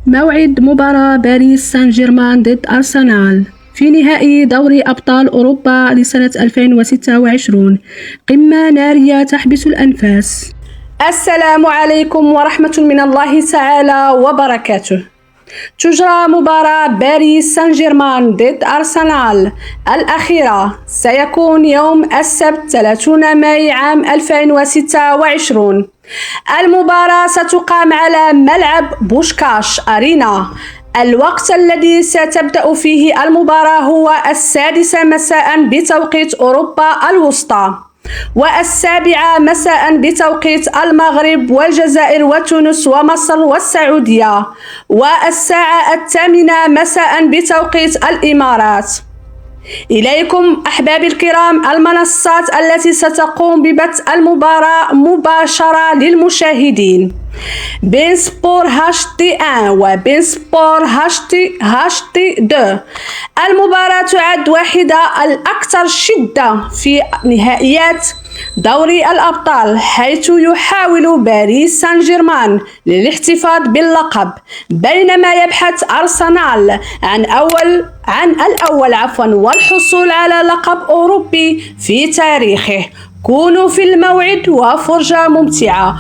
موعد مباراة باريس سان جيرمان ضد أرسنال في نهائي دوري أبطال أوروبا لسنة 2026. قمة نارية تحبس الأنفاس. السلام عليكم ورحمة من الله تعالى وبركاته. تجرى مباراة باريس سان جيرمان ضد أرسنال الأخيرة، سيكون يوم السبت 30 ماي عام 2026. المباراة ستقام على ملعب بوشكاش أرينا. الوقت الذي ستبدأ فيه المباراة هو 6 مساء بتوقيت أوروبا الوسطى، و7 مساء بتوقيت المغرب والجزائر وتونس ومصر والسعودية، والساعة 8 مساء بتوقيت الإمارات. إليكم أحبابي الكرام المنصات التي ستقوم ببث المباراة مباشرة للمشاهدين: بين سبور HD1 وبين سبور HD2. المباراة تعد واحدة الأكثر شدة في نهائيات دوري الأبطال، حيث يحاول باريس سان جيرمان للاحتفاظ باللقب، بينما يبحث أرسنال عن الأول والحصول على لقب أوروبي في تاريخه. كونوا في الموعد وفرجة ممتعة.